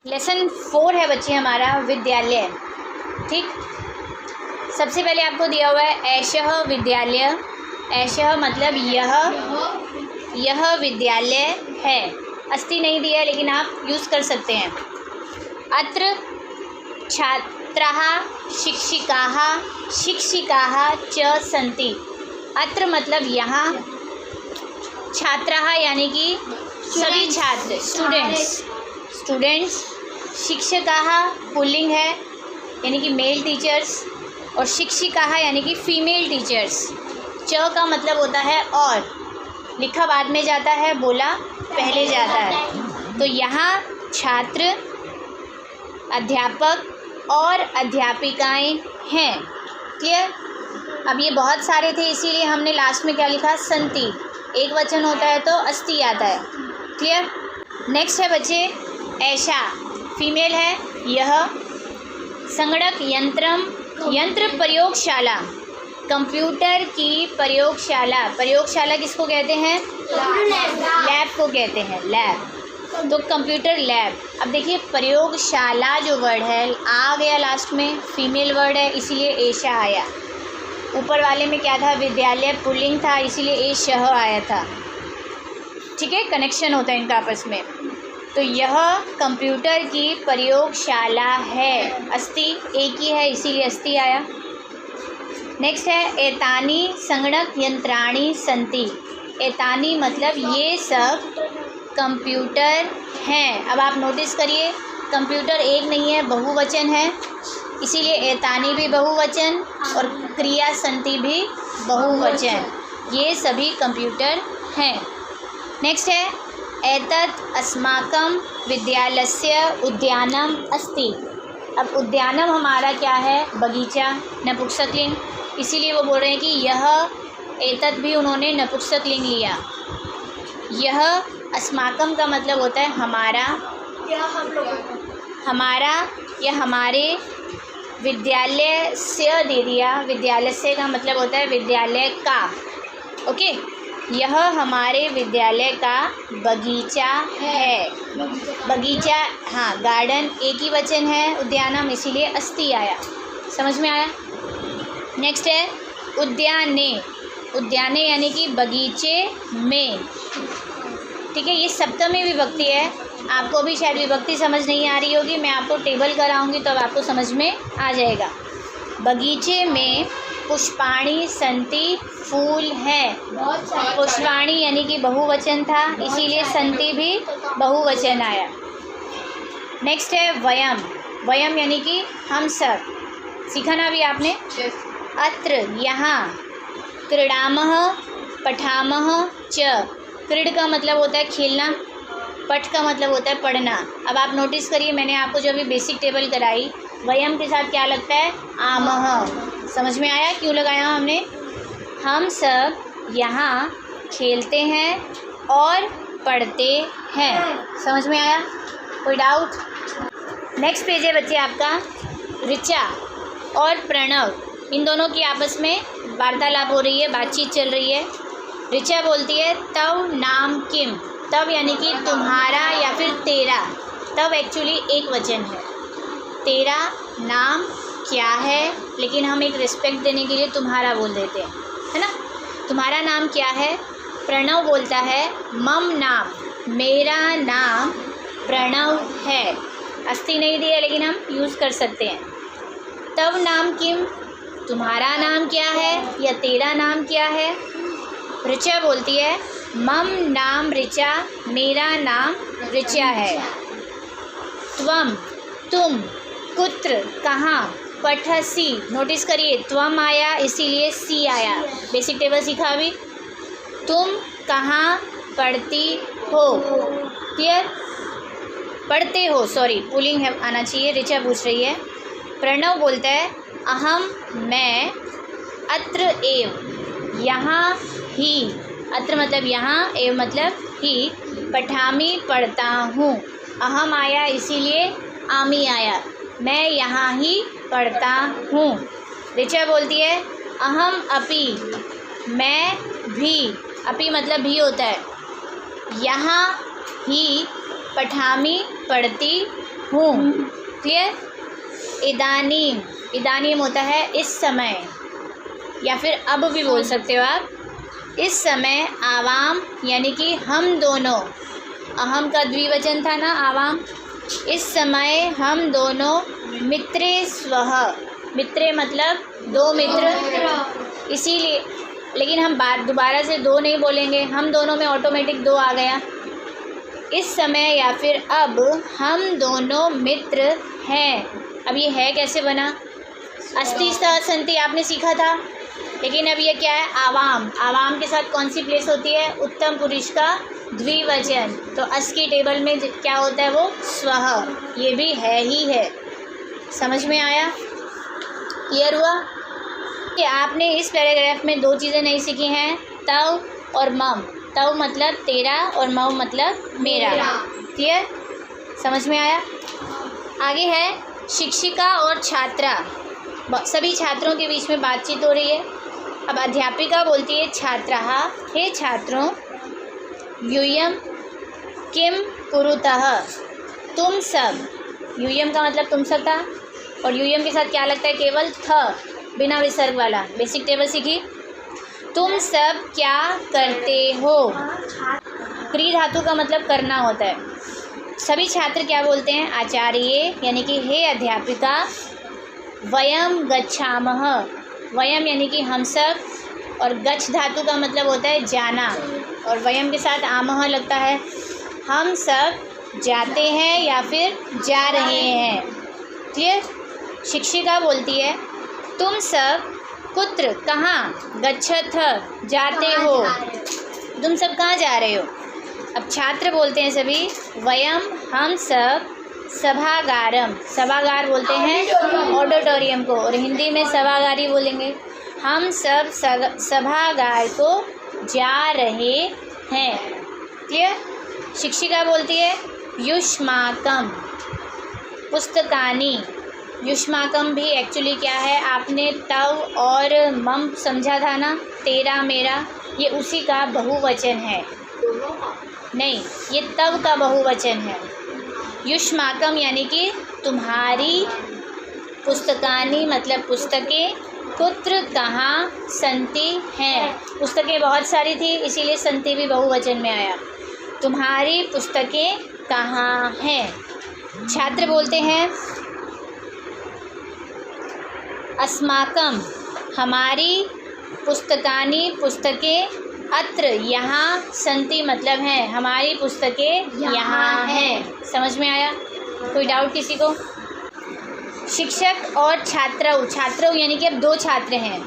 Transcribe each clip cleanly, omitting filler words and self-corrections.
Lesson 4 है बच्चे हमारा विद्यालय। ठीक, सबसे पहले आपको दिया हुआ है ऐशः विद्यालय। ऐशः मतलब यह विद्यालय है। अस्ति नहीं दिया है लेकिन आप यूज़ कर सकते हैं। अत्र छात्राः शिक्षिकाः च सन्ति। अत्र मतलब यहाँ, छात्राः यानी कि सभी छात्र, स्टूडेंट्स, शिक्षकाः पुल्लिंग है यानी कि मेल टीचर्स, और शिक्षिकाः यानी कि फीमेल टीचर्स। च का मतलब होता है और, लिखा बाद में जाता है, बोला पहले जाता है। तो यहाँ छात्र, अध्यापक और अध्यापिकाएं हैं। क्लियर? अब ये बहुत सारे थे इसीलिए हमने लास्ट में क्या लिखा, संति। एक वचन होता है तो अस्ति आता है। क्लियर? नेक्स्ट है बच्चे ऐशा, फीमेल है। यह संगणक यंत्र प्रयोगशाला, कंप्यूटर की प्रयोगशाला। प्रयोगशाला किसको कहते हैं? लैब को कहते हैं, लैब। तो कंप्यूटर लैब। अब देखिए प्रयोगशाला जो वर्ड है आ गया लास्ट में, फीमेल वर्ड है इसीलिए ऐशा आया। ऊपर वाले में क्या था, विद्यालय पुल्लिंग था इसीलिए ऐशः आया था। ठीक है, कनेक्शन होता है इनका आपस में। तो यह कंप्यूटर की प्रयोगशाला है। अस्ति एक ही है इसीलिए अस्ति आया। नेक्स्ट है एतानि संगणक यंत्राणि सन्ति। एतानि मतलब ये सब कंप्यूटर हैं। अब आप नोटिस करिए कंप्यूटर एक नहीं है, बहुवचन है, इसीलिए एतानि भी बहुवचन और क्रिया सन्ति भी बहुवचन। ये सभी कंप्यूटर हैं। नेक्स्ट है एतत् अस्माकं विद्यालयस्य उद्यानम अस्ति। अब उद्यानम हमारा क्या है, बगीचा, नपुंसकलिंग, इसीलिए वो बोल रहे हैं कि यह, एतत् भी उन्होंने नपुंसकलिंग लिया। यह अस्माकं का मतलब होता है हमारा, या हमारे, विद्यालय से दे दिया, विद्यालय से का मतलब होता है विद्यालय का। ओके, यह हमारे विद्यालय का बगीचा है। बगीचा, हाँ, गार्डन एक ही वचन है, उद्यानम इसीलिए अस्ति आया। समझ में आया? नेक्स्ट है उद्याने। उद्याने यानी कि बगीचे में। ठीक है, ये सप्तमी विभक्ति है। आपको भी शायद विभक्ति समझ नहीं आ रही होगी, मैं आपको टेबल कराऊंगी तो अब आपको समझ में आ जाएगा। बगीचे में पुष्पाणि सन्ति, फूल है। पुष्पाणि यानी कि बहुवचन था इसीलिए सन्ति भी बहुवचन आया। नेक्स्ट है वयम। वयम यानी कि हम सब, सीखा ना अभी आपने। अत्र यहाँ, क्रीडामः पठामः च। क्रीड का मतलब होता है खेलना, पठ का मतलब होता है पढ़ना। अब आप नोटिस करिए मैंने आपको जो अभी बेसिक टेबल कराई, वयम के साथ क्या लगता है, आमः। समझ में आया क्यों लगाया हमने? हम सब यहाँ खेलते हैं और पढ़ते हैं। समझ में आया? कोई डाउट? नेक्स्ट पेज है बच्चे आपका ऋचा और प्रणव, इन दोनों की आपस में वार्तालाप हो रही है, बातचीत चल रही है। ऋचा बोलती है तव नाम किम। तव यानी कि तुम्हारा या फिर तेरा। तव एक्चुअली एक वचन है। तेरा नाम क्या है, लेकिन हम एक रिस्पेक्ट देने के लिए तुम्हारा बोल देते हैं, है ना। तुम्हारा नाम क्या है? प्रणव बोलता है मम नाम, मेरा नाम प्रणव है। अस्ति नहीं दिया लेकिन हम यूज़ कर सकते हैं। तव नाम किम, तुम्हारा नाम क्या है या तेरा नाम क्या है? ऋचा बोलती है मम नाम ऋचा, मेरा नाम ऋचा है। त्वम, तुम, कुत्र, कहाँ, पठसी। नोटिस करिए त्वम आया इसीलिए सी आया। बेसिक टेबल सीखा अभी। तुम कहाँ पढ़ती हो? क्लियर? पढ़ते हो, सॉरी पुलिंग है, आना चाहिए। ऋचा पूछ रही है। प्रणव बोलता है अहम, मैं, अत्र एव, यहाँ ही। अत्र मतलब यहाँ, एव मतलब ही, पठामी पढ़ता हूँ। अहम आया इसीलिए आमी आया, मैं यहाँ ही पढ़ता हूँ। ऋचा बोलती है अहम अपि, मैं भी। अपि मतलब भी होता है। यहाँ ही पठामी पढ़ती हूँ। क्लियर? इदानीम, इदानीम होता है इस समय, या फिर अब भी बोल सकते हो आप। इस समय आवाम यानी कि हम दोनों, अहम का द्विवचन था ना आवाम। इस समय हम दोनों मित्रे स्वः, मित्रे मतलब दो मित्र, इसीलिए, लेकिन हम बात दोबारा से दो नहीं बोलेंगे, हम दोनों में ऑटोमेटिक दो आ गया। इस समय या फिर अब हम दोनों मित्र हैं। अब ये है कैसे बना? अस्ति सह संति आपने सीखा था, लेकिन अब ये क्या है? आवाम। आवाम के साथ कौन सी प्लेस होती है? उत्तम पुरुष का द्विवचन। तो अस की टेबल में क्या होता है? वो स्वः। ये भी है ही है। समझ में आया? क्लियर हुआ? कि आपने इस पैराग्राफ में दो चीज़ें नहीं सीखी हैं, तव और मम। तव मतलब तेरा और मम मतलब मेरा। क्लियर? समझ में आया? आगे है शिक्षिका और छात्रा। सभी छात्रों के बीच में बातचीत हो रही है। अब अध्यापिका बोलती है छात्राः, हे छात्रों, यूयं किम कुरुतः, तुम सब। यूयं का मतलब तुम सब था, और यूयं के साथ क्या लगता है? केवल थ, बिना विसर्ग वाला। बेसिक टेबल सीखी? तुम सब क्या करते हो? क्रिया धातु का मतलब करना होता है। सभी छात्र क्या बोलते हैं? आचार्य यानी कि हे अध्यापिका, वयम गच्छामः, वयम यानी कि हम सब, और गच्छ धातु का मतलब होता है जाना, और वयम के साथ आमः लगता है। हम सब जाते हैं या फिर जा रहे हैं। क्लियर? शिक्षिका बोलती है तुम सब कुत्र, कहाँ, गच्छथ जाते हो, तुम सब कहाँ जा रहे हो। अब छात्र बोलते हैं सभी, वयम हम सब, सभागारम, सभागार बोलते हैं ऑडिटोरियम को, और हिंदी में सभागार ही बोलेंगे। हम सब सभागार को जा रहे हैं। क्लियर? शिक्षिका बोलती है युष्माकम पुस्तकानि। युष्माकम भी एक्चुअली क्या है? आपने तव और मम समझा था ना, तेरा मेरा, ये उसी का बहुवचन है। नहीं, ये तव का बहुवचन है। युष्माकम यानी कि तुम्हारी, पुस्तकानि मतलब पुस्तकें, कुत्र कहाँ, संति हैं। पुस्तकें बहुत सारी थी, इसीलिए संति भी बहुवचन में आया। तुम्हारी पुस्तकें कहाँ हैं। छात्र बोलते हैं अस्माकं, हमारी, पुस्तकानि पुस्तकें, अत्र यहाँ, संति मतलब हैं, हमारी पुस्तकें यहाँ हैं। समझ में आया? कोई डाउट किसी को? शिक्षक और छात्रौ, छात्रौ यानी कि अब दो छात्र हैं।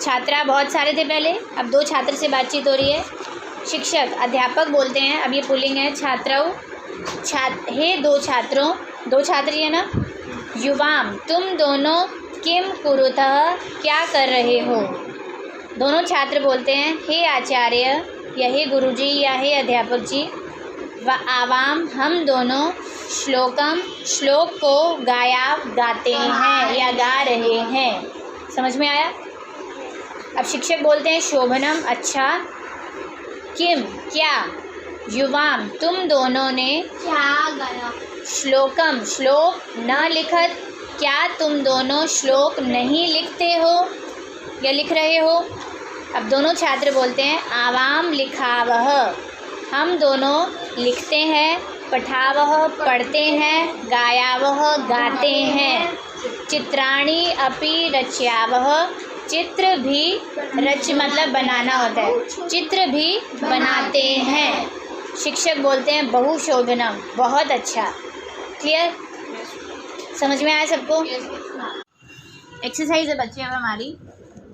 छात्रा बहुत सारे थे पहले, अब दो छात्र से बातचीत हो रही है। शिक्षक, अध्यापक बोलते हैं, अब ये पुल्लिंग है, छात्रौ, हे दो छात्रों, दो छात्र है ना। युवाम, तुम दोनों, किम कुरुतः क्या कर रहे हो। दोनों छात्र बोलते हैं हे आचार्य, या हे गुरुजी, या हे अध्यापक जी। व आवाम, हम दोनों, श्लोकम, श्लोक को गाते हैं या गा रहे हैं। समझ में आया? अब शिक्षक बोलते हैं शोभनम, अच्छा, किम क्या, युवाम, तुम दोनों ने क्या गाया, श्लोकम, श्लोक न लिखत, क्या तुम दोनों श्लोक नहीं लिखते हो या लिख रहे हो। अब दोनों छात्र बोलते हैं आवाम लिखावह, हम दोनों लिखते हैं, पठावह पढ़ते हैं, गायावह गाते हैं, चित्राणि अपि रच्यावह, चित्र भी, रच मतलब बनाना होता है, चित्र भी बनाते हैं। शिक्षक बोलते हैं बहुशोभनम, बहुत अच्छा। क्लियर? समझ में आया सबको? एक्सरसाइज है बच्चे अब हमारी।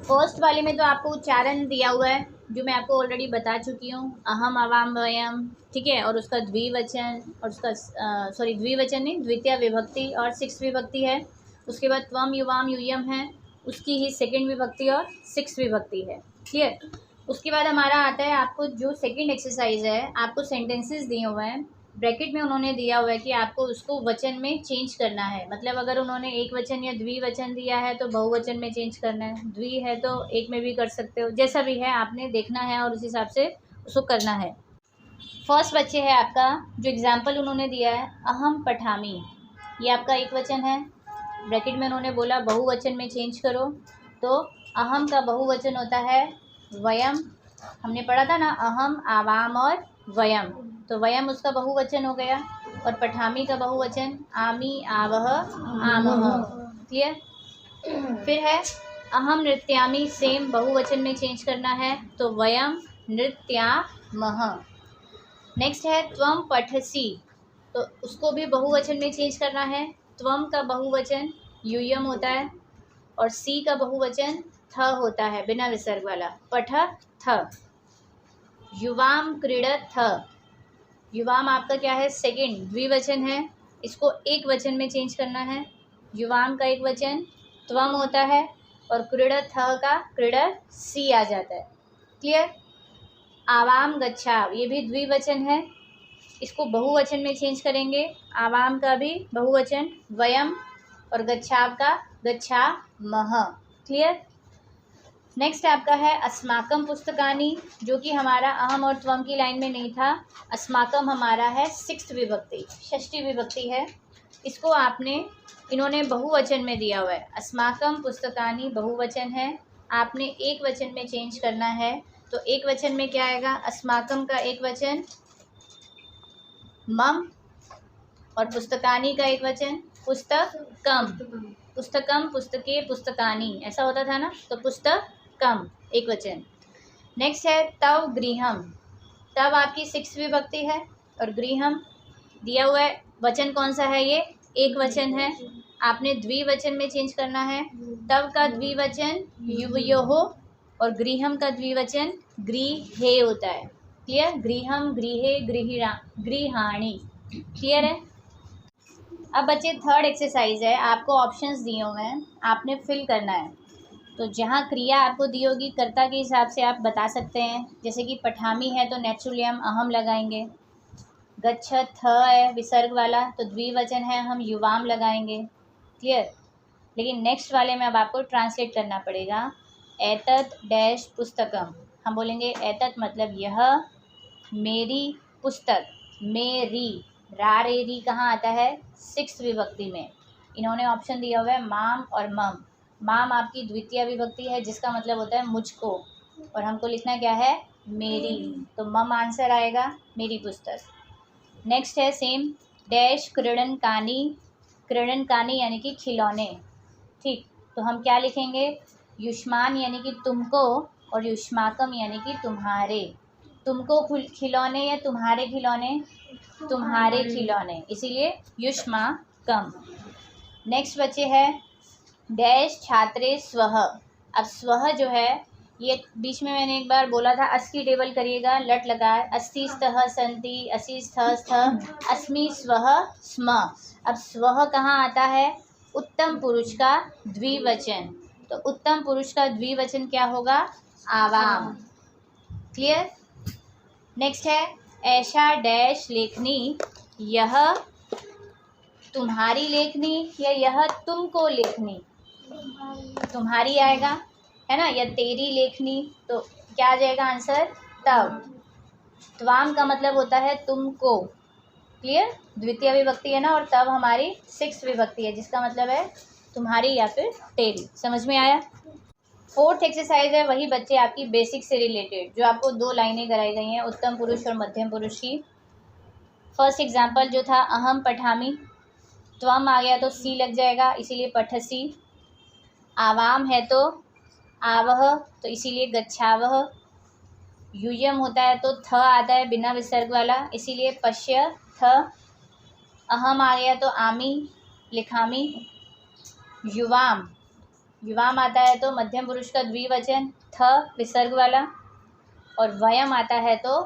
फर्स्ट वाले में तो आपको उच्चारण दिया हुआ है जो मैं आपको ऑलरेडी बता चुकी हूँ, अहम, अवाम, वयम, ठीक है, और उसका द्विवचन, और उसका द्विवचन नहीं, द्वितीय विभक्ति और सिक्स विभक्ति है। उसके बाद त्वम, युवाम, यूयम है, उसकी ही सेकंड विभक्ति और सिक्स विभक्ति है। क्लियर? उसके बाद हमारा आता है, आपको जो सेकंड एक्सरसाइज है, आपको सेंटेंसेस दिए हुए हैं, ब्रैकेट में उन्होंने दिया हुआ है कि आपको उसको वचन में चेंज करना है। मतलब अगर उन्होंने एक वचन या द्विवचन दिया है तो बहुवचन में चेंज करना है, द्वि है तो एक में भी कर सकते हो, जैसा भी है आपने देखना है और उस हिसाब से उसको करना है। फर्स्ट बच्चे है आपका, जो एग्जाम्पल उन्होंने दिया है, अहम पठामी, ये आपका एक वचन है। ब्रैकेट में उन्होंने बोला बहुवचन में चेंज करो, तो अहम का बहुवचन होता है वयम। हमने पढ़ा था ना, अहम, आवाम और वयम, तो वयम उसका बहुवचन हो गया। और पठामी का बहुवचन आमी, आवह, आमह। क्लियर। फिर है अहम नृत्यामी, सेम बहुवचन में चेंज करना है, तो वयम नृत्यामह। नेक्स्ट है त्वम पठसी, तो उसको भी बहुवचन में चेंज करना है। त्वम का बहुवचन यूयम होता है और सी का बहुवचन थ होता है, बिना विसर्ग वाला, पठ थ। युवाम क्रीडथ, युवाम आपका क्या है, सेकंड द्विवचन है, इसको एक वचन में चेंज करना है। युवाम का एक वचन त्वम होता है और क्रीडथ का क्रीडथ सी आ जाता है। क्लियर। आवाम गच्छाव, ये भी द्विवचन है, इसको बहुवचन में चेंज करेंगे। आवाम का भी बहुवचन वयम और गच्छाव का गच्छामह। क्लियर। नेक्स्ट आपका है अस्माकम पुस्तकानी, जो कि हमारा अहम और त्वम की लाइन में नहीं था। अस्माकम हमारा है सिक्स्थ विभक्ति, षष्ठी विभक्ति है, इसको आपने, इन्होंने बहुवचन में दिया हुआ है। अस्माकम पुस्तकानी बहुवचन है, आपने एक वचन में चेंज करना है, तो एक वचन में क्या आएगा, अस्माकम का एक वचन मम और पुस्तकानी का एक वचन पुस्तकम। पुस्तकम, पुस्तके, पुस्तकानी, ऐसा होता था ना, तो पुस्तकम एक वचन। नेक्स्ट है तव गृहम, तव आपकी सिक्स्थ विभक्ति है और गृहम दिया हुआ है, वचन कौन सा है, ये एक वचन है, आपने द्विवचन में चेंज करना है। तव का द्विवचन युवयोहो और गृहम का द्विवचन गृहे होता है। क्लियर। गृहम, गृहे, गृहाणी। क्लियर है। अब बच्चे थर्ड एक्सरसाइज है, आपको ऑप्शंस दिए हुए हैं, आपने फिल करना है। तो जहाँ क्रिया आपको दी होगी कर्ता के हिसाब से आप बता सकते हैं, जैसे कि पठामी है तो नेचुरली हम अहम लगाएंगे। गच्छ थ है विसर्ग वाला, तो द्विवचन है, हम युवाम लगाएंगे। क्लियर। लेकिन नेक्स्ट वाले में अब आपको ट्रांसलेट करना पड़ेगा। एतत् डैश पुस्तकम, हम बोलेंगे एतत् मतलब यह, मेरी पुस्तक, मेरी, रा रे री कहाँ आता है, सिक्स्थ विभक्ति में। इन्होंने ऑप्शन दिया हुआ है माम और मम। माम आपकी द्वितीय विभक्ति है, जिसका मतलब होता है मुझको, और हमको लिखना क्या है, मेरी, तो मम आंसर आएगा, मेरी पुस्तक। नेक्स्ट है सेम डैश क्रीडनकानी, क्रीडनकानी यानी कि खिलौने। ठीक, तो हम क्या लिखेंगे, युष्मान यानी कि तुमको और युष्माकम यानी कि तुम्हारे। तुमको खिलौने या तुम्हारे खिलौने, तुम्हारे खिलौने, इसीलिए युष्माकम। नेक्स्ट बच्चे है डैश छात्रे स्वह। अब स्वह जो है, ये बीच में मैंने एक बार बोला था, अस की टेबल करिएगा, लट लगा, अस्ति स्तः संति, असि स्थ स्थ, अस्मि स्वह स्म। अब स्वह कहाँ आता है, उत्तम पुरुष का द्विवचन, तो उत्तम पुरुष का द्विवचन क्या होगा, आवाम। क्लियर। नेक्स्ट है ऐशा डैश लेखनी, यह तुम्हारी लेखनी या यह तुमको लेखनी, तुम्हारी आएगा, है ना, या तेरी लेखनी, तो क्या आ जाएगा आंसर, तब। त्वाम का मतलब होता है तुमको। क्लियर। द्वितीय विभक्ति है ना, और तब हमारी सिक्स्थ विभक्ति है, जिसका मतलब है तुम्हारी या फिर तेरी। समझ में आया। फोर्थ एक्सरसाइज है वही बच्चे आपकी बेसिक से रिलेटेड, जो आपको दो लाइनें कराई गई हैं उत्तम पुरुष और मध्यम पुरुष की। फर्स्ट एग्जाम्पल जो था अहम पठामी, त्वम आ गया तो सी लग जाएगा, इसीलिए पठसी। आवाम है तो आवह, तो इसीलिए गच्छावह। यूयम होता है तो थ आता है बिना विसर्ग वाला, इसीलिए पश्य थ। अहम आ गया तो आमी, लिखामी। युवाम, युवाम आता है तो मध्यम पुरुष का द्विवचन थ विसर्ग वाला, और वयम आता है तो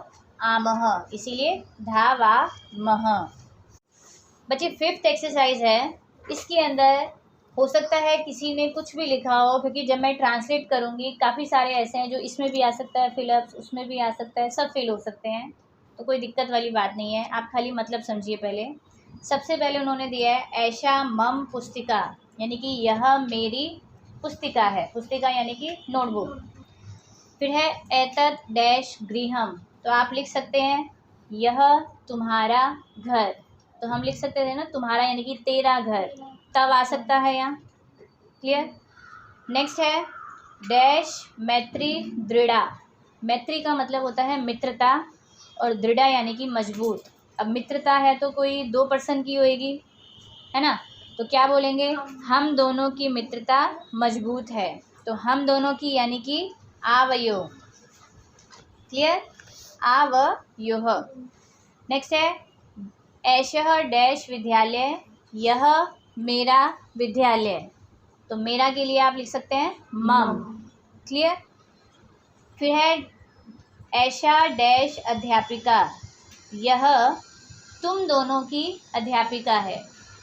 आमह, इसीलिए धा वा मह। बच्चे फिफ्थ एक्सरसाइज है, इसके अंदर हो सकता है किसी ने कुछ भी लिखा हो, क्योंकि जब मैं ट्रांसलेट करूँगी काफ़ी सारे ऐसे हैं जो इसमें भी आ सकता है फिलअप्स, उसमें भी आ सकता है, सब फिल हो सकते हैं, तो कोई दिक्कत वाली बात नहीं है, आप खाली मतलब समझिए। पहले सबसे पहले उन्होंने दिया है ऐशा मम पुस्तिका, यानी कि यह मेरी पुस्तिका है, पुस्तिका यानी कि नोटबुक। फिर है एतत् डैश गृहम, तो आप लिख सकते हैं यह तुम्हारा घर, तो हम लिख सकते थे ना तुम्हारा यानी कि तेरा घर, तब आ सकता है यहाँ। क्लियर। नेक्स्ट है डैश मैत्री दृढ़ा। मैत्री का मतलब होता है मित्रता और दृढ़ा यानी कि मजबूत। अब मित्रता है तो कोई 2 पर्सन की होएगी, है ना, तो क्या बोलेंगे, हम दोनों की मित्रता मजबूत है। तो हम दोनों की यानी कि आवयो। क्लियर, आवयोः। नेक्स्ट है एषः डैश विद्यालय, यह मेरा विद्यालय। तो मेरा के लिए आप लिख सकते हैं मम। क्लियर। फिर है ऐशा डैश अध्यापिका, यह तुम दोनों की अध्यापिका है।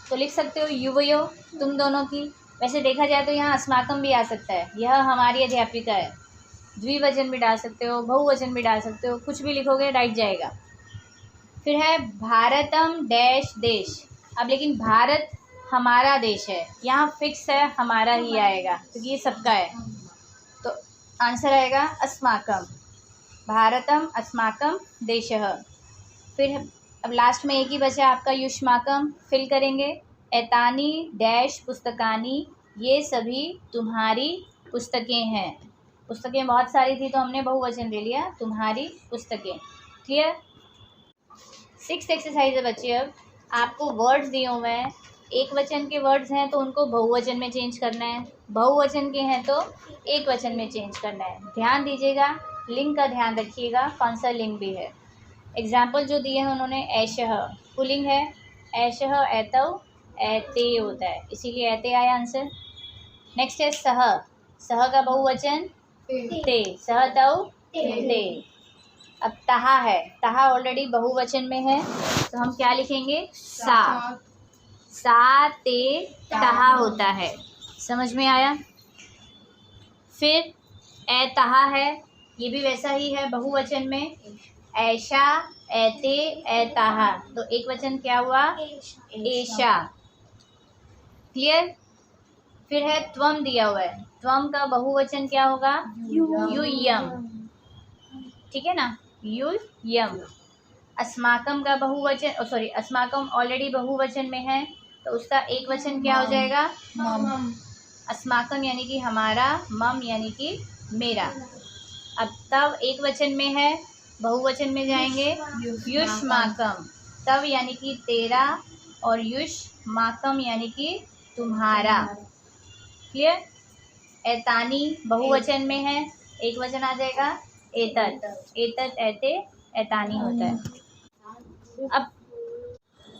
तो लिख सकते हो युवयो, तुम दोनों की। वैसे देखा जाए तो यहाँ अस्माकम भी आ सकता है, यह हमारी अध्यापिका है। द्विवचन भी डाल सकते हो, बहुवचन भी डाल सकते हो, कुछ भी लिखोगे राइट जाएगा। फिर है भारतम डैश देश। अब लेकिन भारत हमारा देश है, यहाँ फिक्स है हमारा ही आएगा क्योंकि ये सबका है। तो आंसर आएगा अस्माकम, भारतम अस्माकम देशः। फिर अब लास्ट में एक ही बचा आपका युष्माकम, फिल करेंगे। एतानी डैश पुस्तकानी, ये सभी तुम्हारी पुस्तकें हैं। पुस्तकें बहुत सारी थी तो हमने बहुवचन ले लिया, तुम्हारी पुस्तकें। क्लियर। 6th एक्सरसाइज है बच्चे। अब आपको वर्ड्स दिए हुए हैं, एक वचन के वर्ड्स हैं तो उनको बहुवचन में चेंज करना है, बहुवचन के हैं तो एक वचन में चेंज करना है। ध्यान दीजिएगा, लिंग का ध्यान रखिएगा, कौन सा लिंग भी है। एग्जाम्पल जो दिए हैं उन्होंने, ऐशः पुल्लिंग है, ऐशः एतौ एते होता है, इसीलिए एते आया आंसर। नेक्स्ट है सह, सह का बहुवचन ते, सह तौ ते। अब तहा है, तहा ऑलरेडी बहुवचन में है तो हम क्या लिखेंगे, सा, सा ते तहा होता है। समझ में आया। फिर एतहा है, ये भी वैसा ही है बहुवचन में, ऐशा एते एताहा, तो एक वचन क्या हुआ, एशा। क्लियर। फिर है त्वम दिया हुआ है, त्वम का बहुवचन क्या होगा, यूयम। ठीक है ना, यूयम। अस्माकम का बहुवचन, सॉरी अस्माकम ऑलरेडी बहुवचन में है तो उसका एक वचन क्या हो जाएगा, मम। अस्माकम यानी कि हमारा, मम यानी कि मेरा। अब तब एक वचन में है, बहुवचन में जाएंगे युष्माकम, तब यानी कि तेरा, और युष्माकम यानी कि तुम्हारा। क्लियर। एतानी बहुवचन में है, एक वचन आ जाएगा एतत, एतत एते एतानी होता है।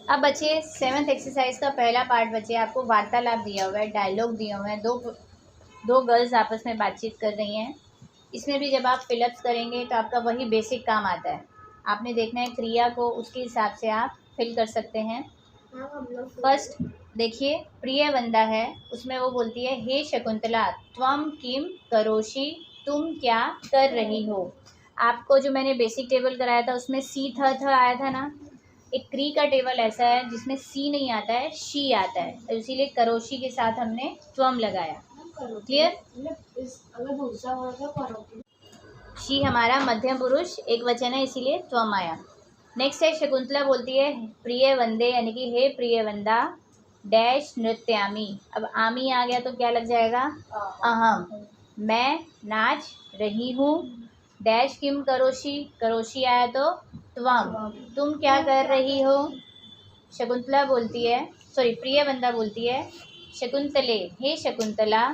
अब बच्चे 7th एक्सरसाइज का पहला पार्ट बच्चे आपको वार्तालाप दिया हुआ है, डायलॉग दिया हुआ है, दो गर्ल्स आपस में बातचीत कर रही हैं। इसमें भी जब आप फिलअप्स करेंगे तो आपका वही बेसिक काम आता है, आपने देखना है क्रिया को, उसके हिसाब से आप फिल कर सकते हैं। फर्स्ट देखिए, प्रिय बंदा है, उसमें वो बोलती है हे शकुंतला त्वम किम करोषि, तुम क्या कर रही हो। आपको जो मैंने बेसिक टेबल कराया था उसमें सी थ आया था ना, एक क्री का टेबल ऐसा है जिसमें सी नहीं आता है, शी आता है, तो इसीलिए करोषि के साथ हमने त्वम लगाया। क्लियर। शी हमारा मध्यम पुरुष एक वचन है इसीलिए त्वम आया। नेक्स्ट है शकुंतला बोलती है प्रिय वंदे यानी कि हे प्रिय वंदा डैश नृत्यामी। अब आमी आ गया तो क्या लग जाएगा, अहम, मैं नाच रही हूँ। डैश किम करोषि, करोषि आया तो त्वम, तुम क्या कर रही हो। शकुंतला बोलती है, सॉरी प्रिय वंदा बोलती है शकुंतले हे शकुंतला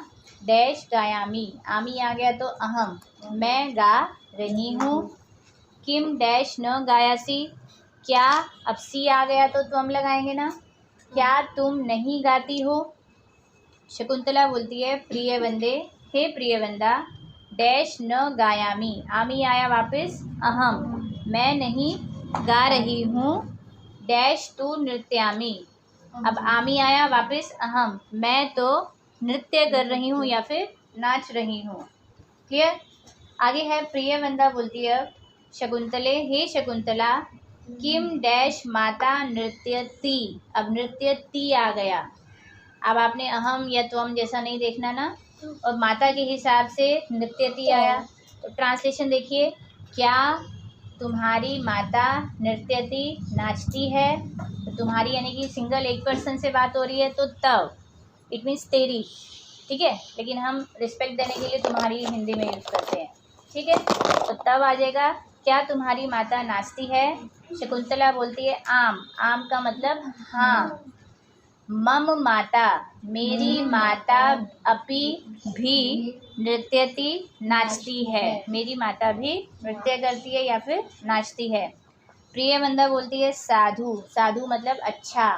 डैश गायामी, आमी आ गया तो अहम, मैं गा रही हूँ। किम डैश न गायासी, क्या, अब सी आ गया तो तुम लगाएंगे ना, क्या तुम नहीं गाती हो। शकुंतला बोलती है प्रिय वंदे हे प्रिय वंदा डैश न गायामी, आमी आया वापस अहम, मैं नहीं गा रही हूँ। डैश तू नृत्यामी, अब आमी आया वापस अहम, मैं तो नृत्य कर रही हूँ या फिर नाच रही हूँ। क्लियर। आगे है प्रिय वंदा बोलती है शकुंतले हे शकुंतला किम डैश माता नृत्यति, अब नृत्यति आ गया। अब आपने अहम या त्वम जैसा नहीं देखना ना, और माता के हिसाब से नृत्यति आया तो ट्रांसलेशन देखिए, क्या तुम्हारी माता नृत्यति नाचती है। तो तुम्हारी यानी कि सिंगल एक पर्सन से बात हो रही है तो तब, इट मीन्स तेरी, ठीक है, लेकिन हम रिस्पेक्ट देने के लिए तुम्हारी हिंदी में यूज़ करते हैं, ठीक है। तो तब आ जाएगा, क्या तुम्हारी माता नाचती है? शकुंतला बोलती है आम। आम का मतलब हाँ। मम माता, मेरी माता अपि भी नृत्यति, नाचती है। मेरी माता भी नृत्य करती है या फिर नाचती है। प्रियवंदा बोलती है साधु। साधु मतलब अच्छा।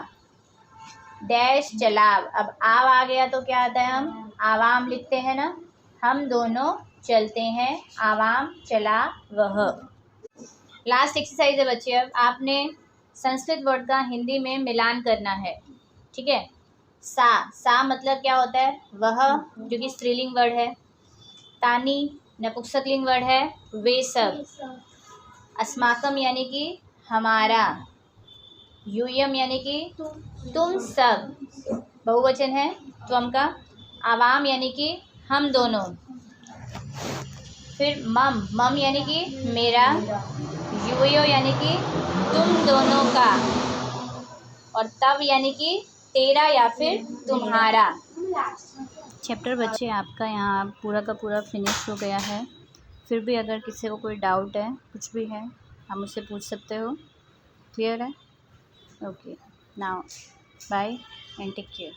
डैश चलाव, अब आव आ गया तो क्या आता है, हम आवाम लिखते हैं ना। हम दोनों चलते हैं, आवाम चला वह। लास्ट एक्सरसाइज है बच्चे, अब आपने संस्कृत वर्ड का हिंदी में मिलान करना है, ठीक है। सा मतलब क्या होता है, वह, जो कि स्त्रीलिंग वर्ड है। तानी नपुंसकलिंग वर्ड है, वे सब। अस्माकम यानी कि हमारा। यूयम यानी कि तुम सब, बहुवचन है त्वम का। आवाम यानी कि हम दोनों। फिर मम यानी कि मेरा। यूयो यानी कि तुम दोनों का। और तब यानी कि तेरा या फिर तुम्हारा। चैप्टर बच्चे आपका यहाँ पूरा का पूरा फिनिश हो गया है। फिर भी अगर किसी को कोई डाउट है, कुछ भी है, आप मुझसे पूछ सकते हो। क्लियर है? Okay, now bye and take care.